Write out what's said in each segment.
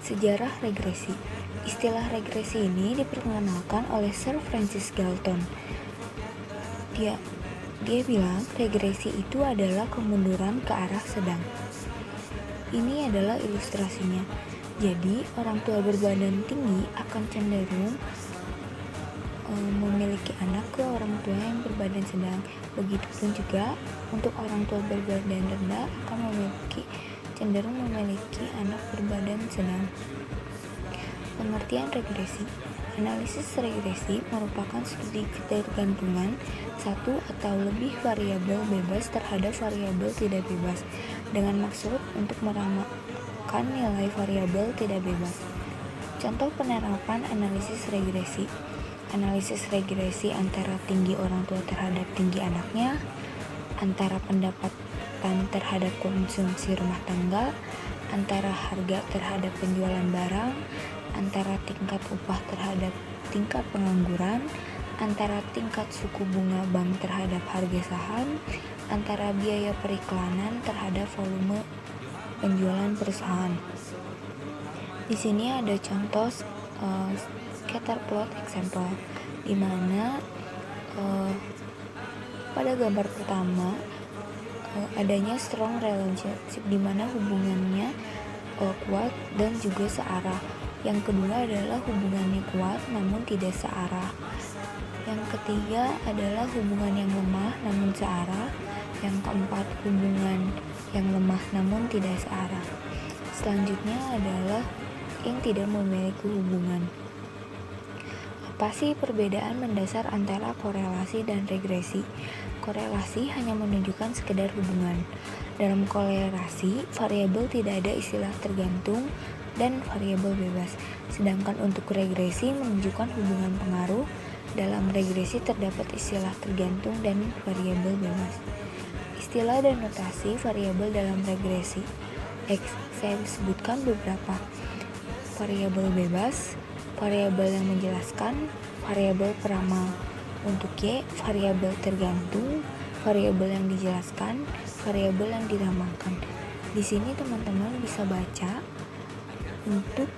Sejarah regresi. Istilah regresi ini diperkenalkan oleh Sir Francis Galton. Dia bilang regresi itu adalah kemunduran ke arah sedang. Ini adalah ilustrasinya. Jadi, orang tua berbadan tinggi akan cenderung memiliki anak ke orang tua yang berbadan sedang. Begitupun juga untuk orang tua berbadan rendah akan cenderung memiliki anak berbadan sedang. Pengertian regresi. Analisis regresi merupakan studi ketergantungan satu atau lebih variabel bebas terhadap variabel tidak bebas dengan maksud untuk meramakan nilai variabel tidak bebas. Contoh penerapan analisis regresi. Analisis regresi antara tinggi orang tua terhadap tinggi anaknya, antara pendapatan terhadap konsumsi rumah tangga, antara harga terhadap penjualan barang, antara tingkat upah terhadap tingkat pengangguran, antara tingkat suku bunga bank terhadap harga saham, antara biaya periklanan terhadap volume penjualan perusahaan. Di sini ada contoh scatter plot example, di mana pada gambar pertama adanya strong relationship, di mana hubungannya kuat dan juga searah. Yang kedua adalah hubungannya kuat namun tidak searah. Yang ketiga adalah hubungan yang lemah namun searah. Yang keempat, hubungan yang lemah namun tidak searah. Selanjutnya adalah yang tidak memiliki hubungan. Apa sih perbedaan mendasar antara korelasi dan regresi? Korelasi hanya menunjukkan sekedar hubungan. Dalam korelasi, variabel tidak ada istilah tergantung dan variabel bebas. Sedangkan untuk regresi menunjukkan hubungan pengaruh. Dalam regresi terdapat istilah tergantung dan variabel bebas. Istilah dan notasi variabel dalam regresi. Saya sebutkan beberapa. Variabel bebas, variabel yang menjelaskan, variabel peramal. Untuk Y, variabel tergantung, variabel yang dijelaskan, variabel yang diramalkan. Di sini teman-teman bisa baca untuk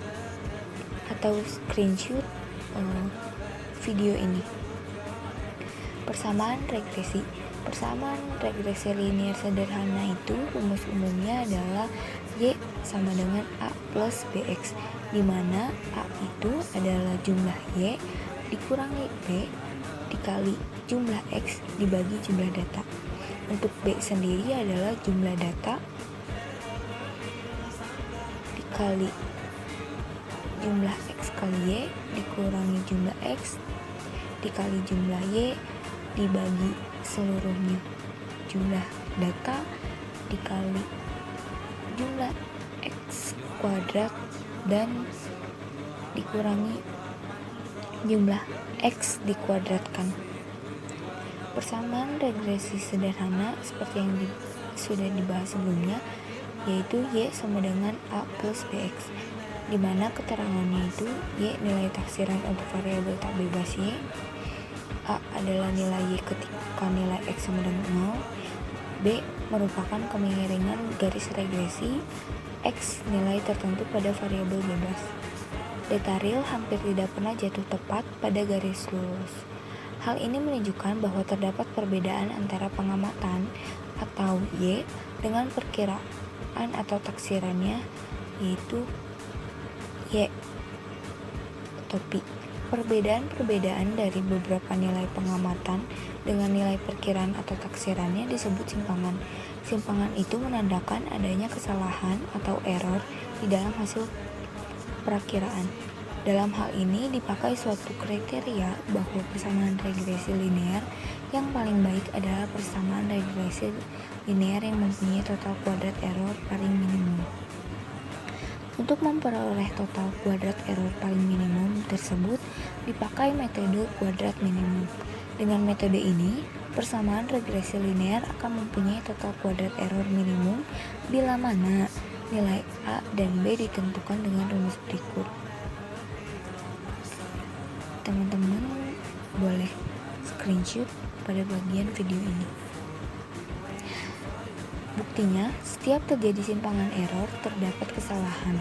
atau screenshot video ini. Persamaan regresi. Persamaan regresi linear sederhana itu rumus umumnya adalah Y sama dengan A plus BX, di mana A itu adalah jumlah Y dikurangi B dikali jumlah X dibagi jumlah data. Untuk B sendiri adalah jumlah data dikali jumlah X kali Y dikurangi jumlah X dikali jumlah Y dibagi seluruhnya jumlah data dikali jumlah X kuadrat dan dikurangi jumlah X dikuadratkan. Persamaan regresi sederhana seperti yang sudah dibahas sebelumnya, yaitu Y sama dengan A plus BX, di mana keterangannya itu Y nilai taksiran untuk variabel tak bebas Y, A adalah nilai Y ketika nilai X sama dengan 0, B merupakan kemiringan garis regresi, X nilai tertentu pada variabel bebas. Data real hampir tidak pernah jatuh tepat pada garis lurus. Hal ini menunjukkan bahwa terdapat perbedaan antara pengamatan atau Y dengan perkiraan atau taksirannya, yaitu Y topi. Perbedaan-perbedaan dari beberapa nilai pengamatan dengan nilai perkiraan atau taksirannya disebut simpangan. Simpangan itu menandakan adanya kesalahan atau error di dalam hasil perakiraan. Dalam hal ini dipakai suatu kriteria bahwa persamaan regresi linear yang paling baik adalah persamaan regresi linear yang mempunyai total kuadrat error paling minimum. Untuk memperoleh total kuadrat error paling minimum tersebut dipakai metode kuadrat minimum. Dengan metode ini, persamaan regresi linear akan mempunyai total kuadrat error minimum bila mana nilai A dan B ditentukan dengan rumus berikut. Teman-teman boleh screenshot pada bagian video ini. Buktinya, setiap terjadi simpangan error terdapat kesalahan.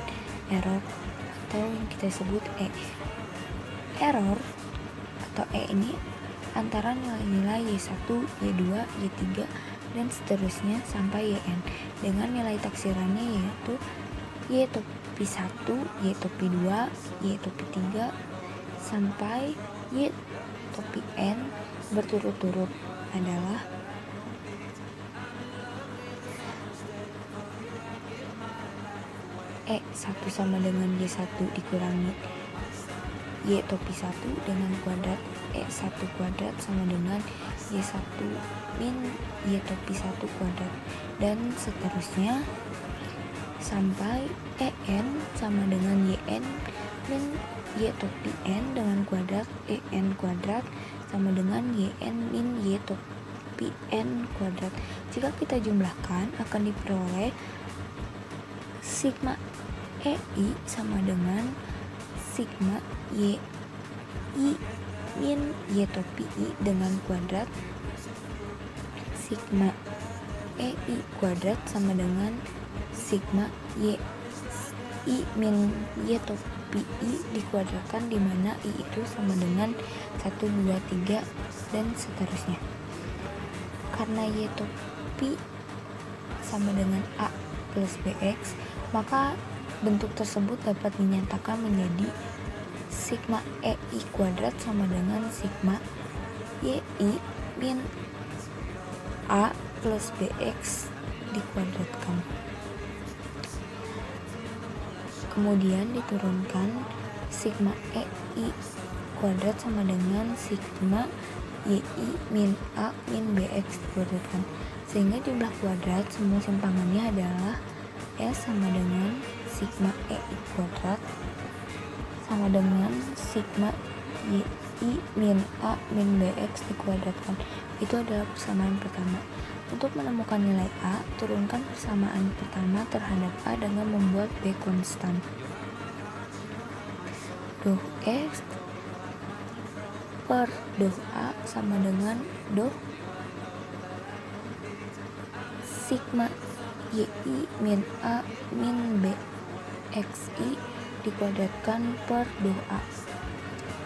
Error atau yang kita sebut E. Error atau E ini antara nilai-nilai Y1, Y2, Y3, dan seterusnya sampai Yn dengan nilai taksirannya yaitu Y topi 1, Y topi 2, Y topi 3, sampai Y topi N berturut-turut adalah E1 sama dengan Y1 dikurangi Y topi 1 dengan kuadrat E1 kuadrat sama dengan Y1 min Y topi 1 kuadrat, dan seterusnya sampai En sama dengan Yn min Y topi N dengan kuadrat En kuadrat sama dengan Yn min Y topi N kuadrat. Jika kita jumlahkan akan diperoleh sigma EI sama dengan sigma YI min Y topi I dengan kuadrat sigma EI kuadrat sama dengan sigma YI min Y topi I dikuadratkan, di mana I itu sama dengan 1, 2, 3 dan seterusnya. Karena Y topi sama dengan A plus BX, maka bentuk tersebut dapat dinyatakan menjadi sigma EI kuadrat sama dengan sigma YI min A plus BX dikuadratkan. Kemudian diturunkan sigma EI kuadrat sama dengan sigma YI min A min BX dikuadratkan, sehingga jumlah kuadrat semua simpangannya adalah S sama dengan sigma EI kuadrat sama dengan sigma YI min A min BX dikuadratkan. Itu adalah persamaan pertama. Untuk menemukan nilai A, turunkan persamaan pertama terhadap A dengan membuat B konstan. Duh X per duh A sama dengan duh sigma YI min A min BXI dikuadratkan per duh A.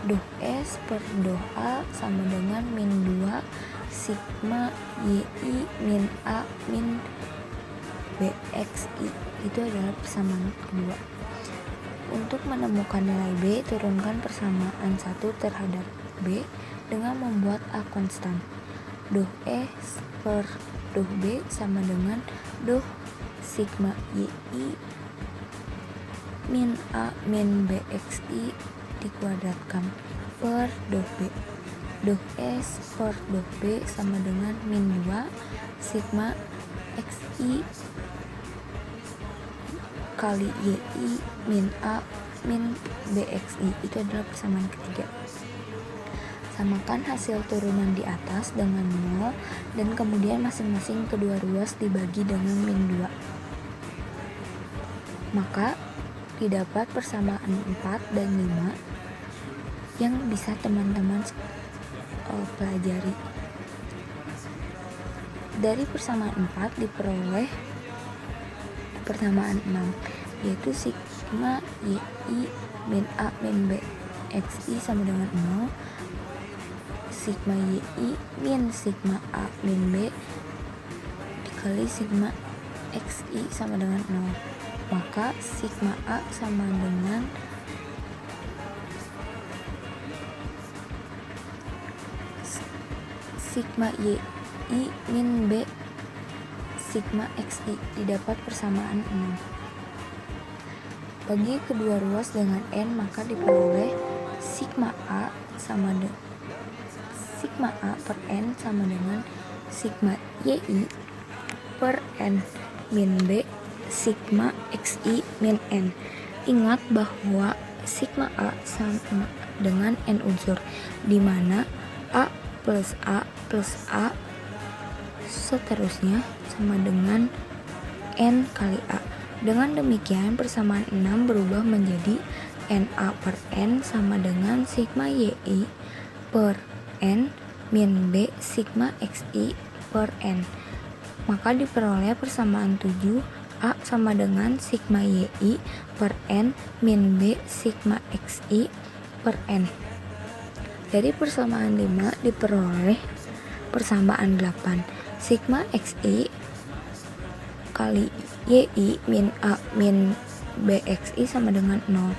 Duh S per duh A sama dengan min 2 sigma YI min A min BXI. Itu adalah persamaan kedua. Untuk menemukan nilai B, turunkan persamaan 1 terhadap B dengan membuat A konstan. Duh S per duh B sama dengan duh sigma YI min A min BXI dikuadratkan per duh B. Duh S per duh B sama dengan min 2 sigma XI kali YI min A min BXI. Itu adalah persamaan ketiga. Samakan hasil turunan di atas dengan 0 dan kemudian masing-masing kedua ruas dibagi dengan min 2. Maka didapat persamaan 4 dan 5 yang bisa teman-teman pelajari. Dari persamaan 4 diperoleh persamaan 6, yaitu sigma YI min A min BXI sama dengan 0, sigma YI min sigma A min B dikali sigma XI sama dengan 0. Maka sigma A sama dengan sigma YI min B sigma XI, didapat persamaan 6. Bagi kedua ruas dengan N, maka diperoleh sigma A per N sama dengan sigma YI per N min B sigma XI min N. Ingat bahwa sigma A sama dengan N unsur, di mana A plus A plus A seterusnya sama dengan N kali A. Dengan demikian persamaan 6 berubah menjadi NA per N sama dengan sigma YI per N min B sigma XI per N. Maka diperoleh persamaan 7 A sama dengan sigma YI per N min B sigma XI per N. Dari persamaan 5 diperoleh persamaan 8. Sigma XI kali YI min A min BXI sama dengan 0.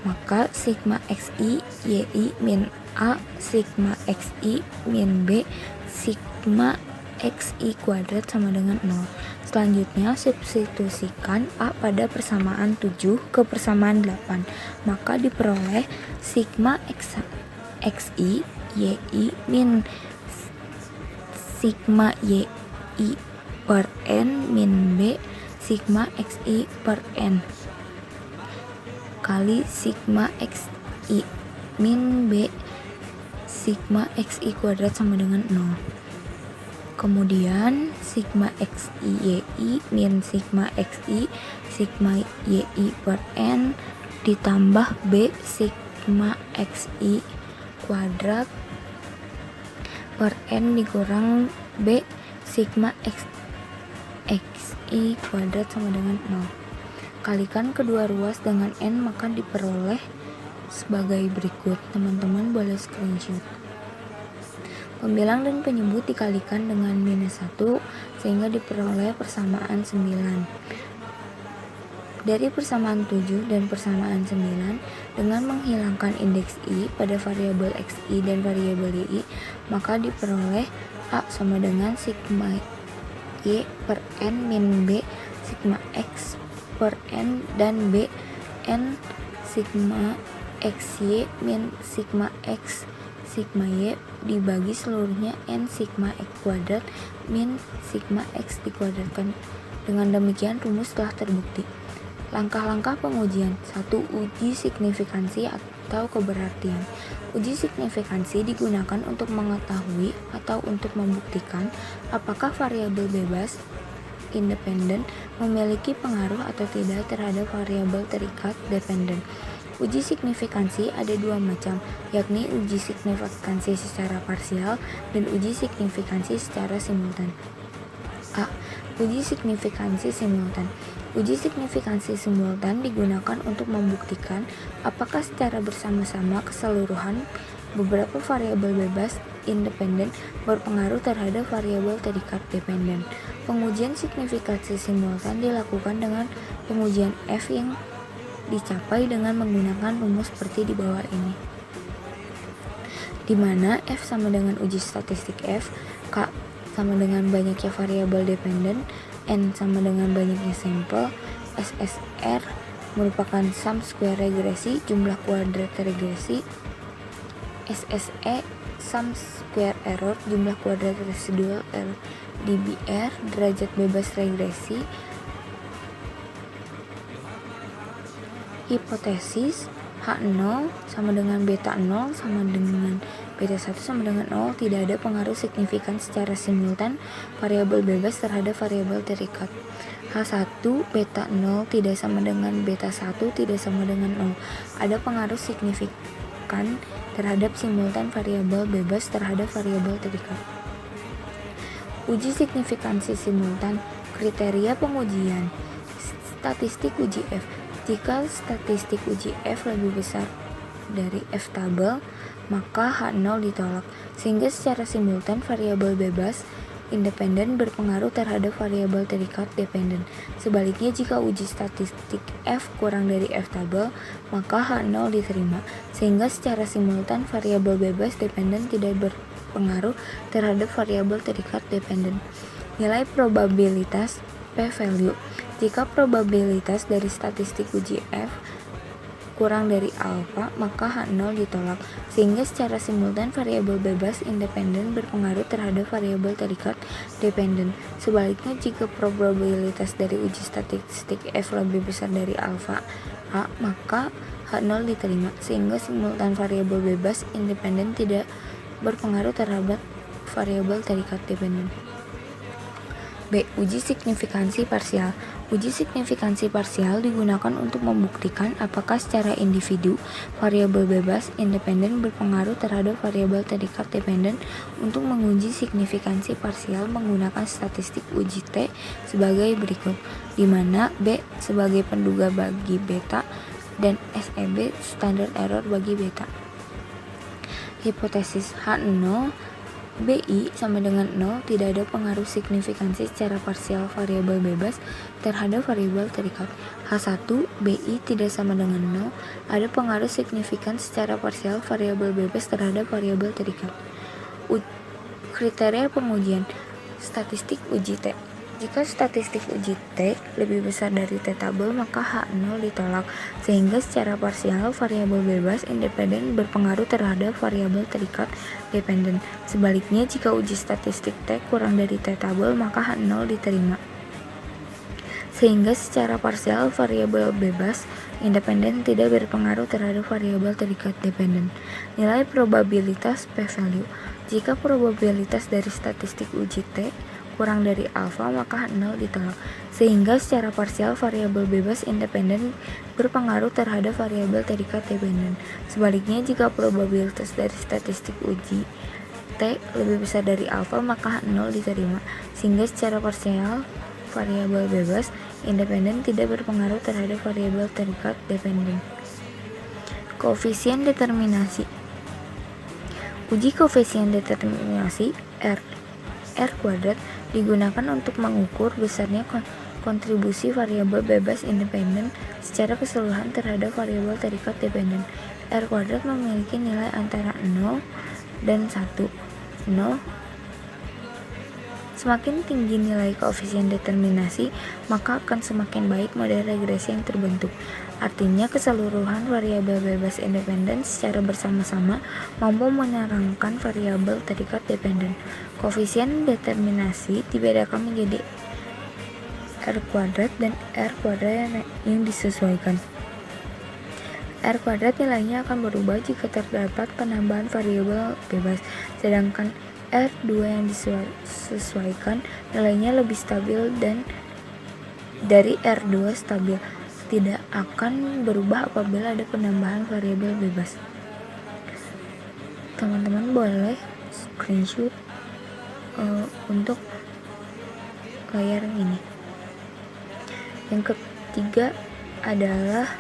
Maka sigma XI YI min A sigma XI min B sigma XI kuadrat sama dengan 0. Selanjutnya substitusikan A pada persamaan 7 ke persamaan 8. Maka diperoleh sigma XI YI min sigma YI per N min B sigma XI per N kali sigma XI min B sigma XI kuadrat sama dengan 0. Kemudian sigma XI YI min sigma XI sigma YI per N ditambah B sigma XI kuadrat per N dikurang B sigma XI kuadrat sama dengan 0. Kalikan kedua ruas dengan N maka diperoleh sebagai berikut. Teman-teman boleh screenshot. Pembilang dan penyebut dikalikan dengan minus 1 sehingga diperoleh persamaan 9. Dari persamaan 7 dan persamaan 9 dengan menghilangkan indeks I pada variabel XI dan variabel YI maka diperoleh A sama dengan sigma Y per N min B sigma X per N dan B N sigma XY min sigma X sigma Y dibagi seluruhnya N sigma X kuadrat min sigma X dikuadratkan. Dengan demikian rumus telah terbukti. Langkah-langkah pengujian. 1. Uji signifikansi atau keberartian. Uji signifikansi digunakan untuk mengetahui atau untuk membuktikan apakah variabel bebas independen memiliki pengaruh atau tidak terhadap variabel terikat dependen. Uji signifikansi ada dua macam, yakni uji signifikansi secara parsial dan uji signifikansi secara simultan. A. Uji signifikansi simultan. Uji signifikansi simultan digunakan untuk membuktikan apakah secara bersama-sama keseluruhan beberapa variabel bebas independen berpengaruh terhadap variabel terikat dependen. Pengujian signifikansi simultan dilakukan dengan pengujian F yang dicapai dengan menggunakan rumus seperti di bawah ini, di mana F sama dengan uji statistik F, K sama dengan banyaknya variabel dependen, N sama dengan banyaknya sampel, SSR merupakan sum square regresi, jumlah kuadrat regresi, SSE sum square error, jumlah kuadrat residual DBR, derajat bebas regresi, hipotesis H0 sama dengan beta 0 sama dengan beta 1 sama dengan 0, tidak ada pengaruh signifikan secara simultan variabel bebas terhadap variabel terikat. H1 beta 0 tidak sama dengan beta 1 tidak sama dengan 0. Ada pengaruh signifikan terhadap simultan variabel bebas terhadap variabel terikat. Uji signifikansi simultan. Kriteria pengujian. Statistik uji F. Jika statistik uji F lebih besar dari F tabel, maka H0 ditolak, sehingga secara simultan variabel bebas independen berpengaruh terhadap variabel terikat dependen. Sebaliknya, jika uji statistik F kurang dari F tabel, maka H0 diterima, sehingga secara simultan variabel bebas dependen tidak berpengaruh terhadap variabel terikat dependen. Nilai probabilitas p-value. Jika probabilitas dari statistik uji F kurang dari alfa, maka H0 ditolak, sehingga secara simultan variabel bebas independen berpengaruh terhadap variabel terikat dependen. Sebaliknya, jika probabilitas dari uji statistik F lebih besar dari alfa A, maka H0 diterima, sehingga simultan variabel bebas independen tidak berpengaruh terhadap variabel terikat dependen. B. Uji signifikansi parsial. Uji signifikansi parsial digunakan untuk membuktikan apakah secara individu variabel bebas independen berpengaruh terhadap variabel terikat dependen. Untuk menguji signifikansi parsial menggunakan statistik uji T sebagai berikut, di mana B sebagai penduga bagi beta dan SEB standard error bagi beta. Hipotesis H0 BI sama dengan 0, tidak ada pengaruh signifikansi secara parsial variabel bebas terhadap variabel terikat. H1 BI tidak sama dengan 0, ada pengaruh signifikan secara parsial variabel bebas terhadap variabel terikat. Kriteria pengujian statistik uji T. Jika statistik uji T lebih besar dari T tabel, maka H0 ditolak, sehingga secara parsial variabel bebas independen berpengaruh terhadap variabel terikat dependen. Sebaliknya, jika uji statistik T kurang dari T tabel, maka H0 diterima, sehingga secara parsial variabel bebas independen tidak berpengaruh terhadap variabel terikat dependen. Nilai probabilitas p-value. Jika probabilitas dari statistik uji T kurang dari alfa, maka H0 ditolak, sehingga secara parsial variabel bebas independen berpengaruh terhadap variabel terikat dependen. Sebaliknya, jika probabilitas dari statistik uji T lebih besar dari alfa, maka H0 diterima, sehingga secara parsial variabel bebas independen tidak berpengaruh terhadap variabel terikat dependen. Koefisien determinasi. Uji koefisien determinasi R kuadrat digunakan untuk mengukur besarnya kontribusi variabel bebas independen secara keseluruhan terhadap variabel terikat dependen. R kuadrat memiliki nilai antara 0 dan 1. 0. Semakin tinggi nilai koefisien determinasi, maka akan semakin baik model regresi yang terbentuk. Artinya, keseluruhan variabel bebas independen secara bersama-sama mampu menerangkan variabel terikat dependen. Koefisien determinasi dibedakan menjadi R kuadrat dan R kuadrat yang disesuaikan. R kuadrat nilainya akan berubah jika terdapat penambahan variabel bebas, sedangkan R2 yang disesuaikan nilainya lebih stabil dan dari R2 stabil, tidak akan berubah apabila ada penambahan variabel bebas. Teman-teman boleh screenshot untuk layar ini. Yang ketiga adalah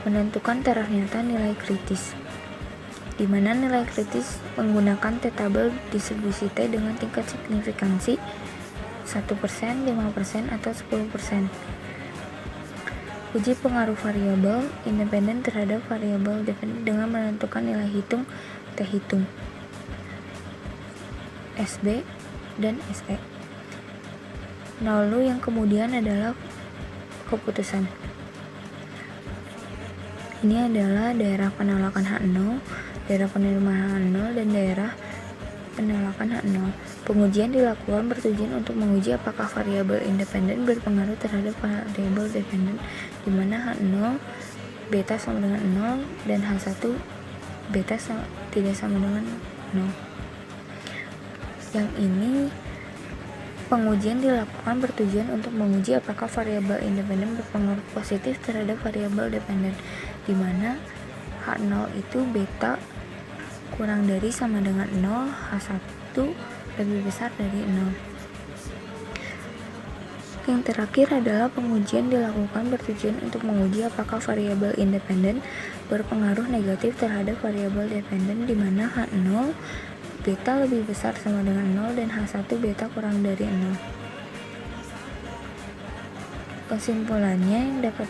menentukan taraf nyata nilai kritis, di mana nilai kritis menggunakan T-tabel distribusi T dengan tingkat signifikansi 1%, 5%, atau 10%. Uji pengaruh variabel independen terhadap variabel dependen dengan menentukan nilai hitung T hitung, SB, dan SE. Lalu yang kemudian adalah keputusan. Ini adalah daerah penolakan H0, daerah penerimaan H0, dan daerah penolakan H0. Pengujian dilakukan bertujuan untuk menguji apakah variabel independen berpengaruh terhadap variabel dependen, di mana H0 beta sama dengan 0 dan H1 beta tidak sama dengan 0. Yang ini pengujian dilakukan bertujuan untuk menguji apakah variabel independen berpengaruh positif terhadap variabel dependen, di mana H0 itu beta kurang dari sama dengan 0, H1 lebih besar dari 0. Yang terakhir adalah pengujian dilakukan bertujuan untuk menguji apakah variabel independen berpengaruh negatif terhadap variabel dependen, di mana H0 beta lebih besar sama dengan 0 dan H1 beta kurang dari 0. Kesimpulannya yang dapat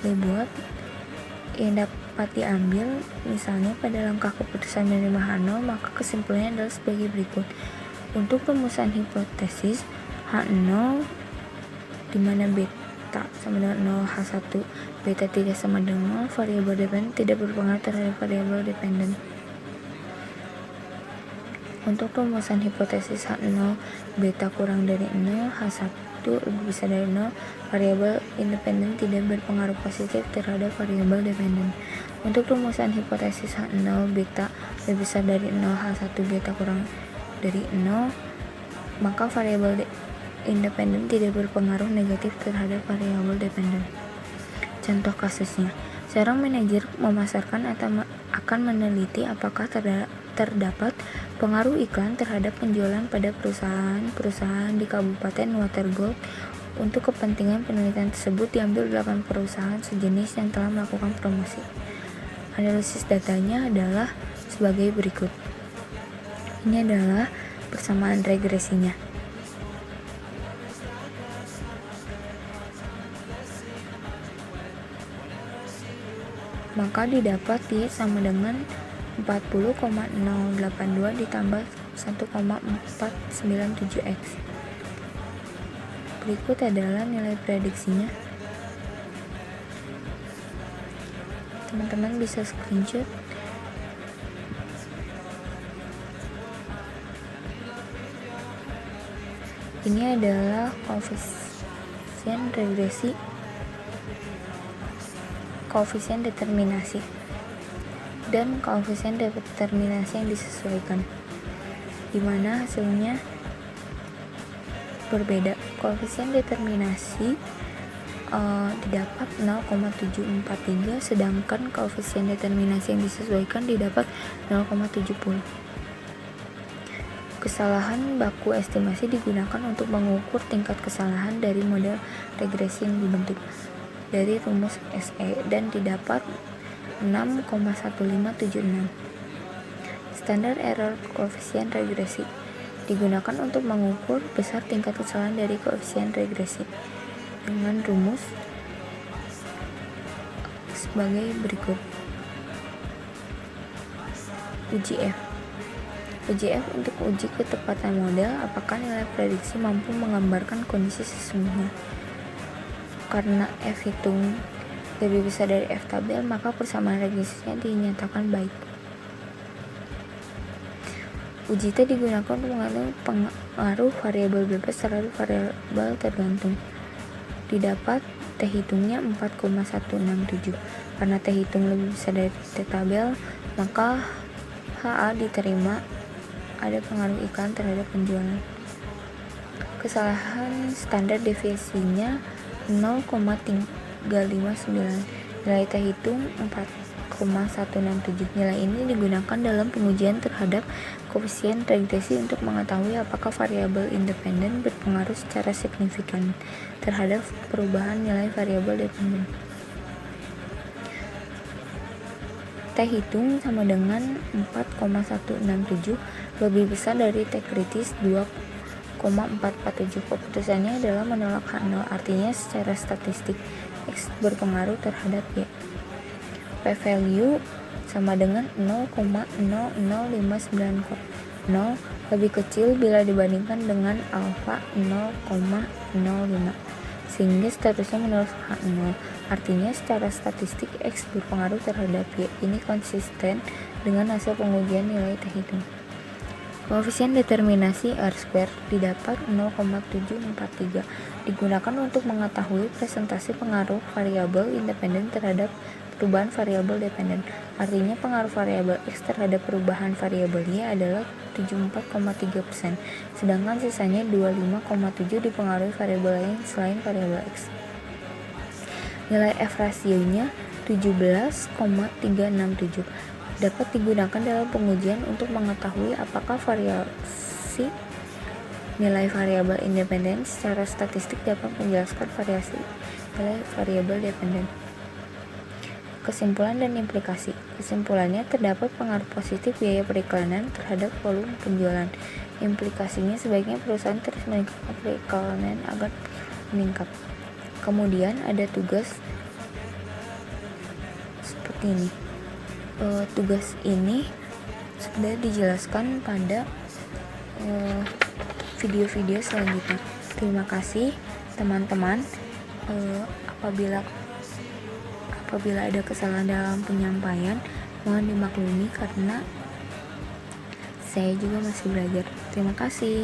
diambil, misalnya pada langkah keputusan menerima H0, maka kesimpulannya adalah sebagai berikut. Untuk rumusan hipotesis H0 di mana beta sama dengan 0, H1 beta tidak sama dengan 0, variabel dependen tidak berpengaruh terhadap variabel dependen. Untuk rumusan hipotesis H0 beta kurang dari 0, H1 lebih besar dari 0, variabel independen tidak berpengaruh positif terhadap variabel dependen. Untuk rumusan hipotesis H0 beta lebih besar dari 0, H1 beta kurang dari 0, maka variabel independen tidak berpengaruh negatif terhadap variabel dependen. Contoh kasusnya, seorang manajer memasarkan atau akan meneliti apakah terdapat pengaruh iklan terhadap penjualan pada perusahaan di Kabupaten Watergold. Untuk kepentingan penelitian tersebut diambil 8 perusahaan sejenis yang telah melakukan promosi. Analisis datanya adalah sebagai berikut. Ini adalah persamaan regresinya. Maka didapat Y sama dengan 40,082 ditambah 1,497X. Berikut adalah nilai prediksinya. Teman-teman bisa screenshot. Ini adalah koefisien regresi, koefisien determinasi, dan koefisien determinasi yang disesuaikan, di mana hasilnya berbeda. Koefisien determinasi didapat 0,743, sedangkan koefisien determinasi yang disesuaikan didapat 0,70. Kesalahan baku estimasi digunakan untuk mengukur tingkat kesalahan dari model regresi yang dibentuk dari rumus SE dan didapat 6,1576. Standar error koefisien regresi digunakan untuk mengukur besar tingkat kesalahan dari koefisien regresi dengan rumus sebagai berikut. Uji F. Uji F untuk uji ketepatan model apakah nilai prediksi mampu menggambarkan kondisi sesungguhnya. Karena F hitung lebih besar dari F tabel, maka persamaan regresinya dinyatakan baik. Uji T digunakan untuk mengatur pengaruh variabel bebas terhadap variabel tergantung. Didapat T hitungnya 4,167. Karena T hitung lebih besar dari T tabel, maka HA diterima ada pengaruh iklan terhadap penjualan. Kesalahan standar deviasinya 0,359. Nilai T hitung 4,167. Nilai ini digunakan dalam pengujian terhadap koefisien regresi untuk mengetahui apakah variabel independen berpengaruh secara signifikan terhadap perubahan nilai variabel dependen. T hitung sama dengan 4,167 lebih besar dari T kritis 2,447. Keputusannya adalah menolak H0, artinya secara statistik X berpengaruh terhadap Y. P-value sama dengan 0,00590, lebih kecil bila dibandingkan dengan alfa 0,05, sehingga seterusnya menurut H0, artinya secara statistik X berpengaruh terhadap Y. Ini konsisten dengan hasil pengujian nilai T hitung. Koefisien determinasi R² didapat 0,743, digunakan untuk mengetahui presentasi pengaruh variabel independen terhadap perubahan variabel dependen. Artinya pengaruh variabel X terhadap perubahan variabel Y adalah 74,3%, sedangkan sisanya 25,7% dipengaruhi variabel lain selain variabel X. Nilai F rasionya 17,367 dapat digunakan dalam pengujian untuk mengetahui apakah variasi nilai variabel independen secara statistik dapat menjelaskan variasi nilai variabel dependen. Kesimpulan dan implikasi. Kesimpulannya, terdapat pengaruh positif biaya periklanan terhadap volume penjualan. Implikasinya, sebaiknya perusahaan terus meningkatkan periklanan agar meningkat. Kemudian ada tugas seperti ini. Tugas ini sudah dijelaskan pada video-video selanjutnya. Terima kasih teman-teman. Apabila ada kesalahan dalam penyampaian, mohon dimaklumi karena saya juga masih belajar. Terima kasih.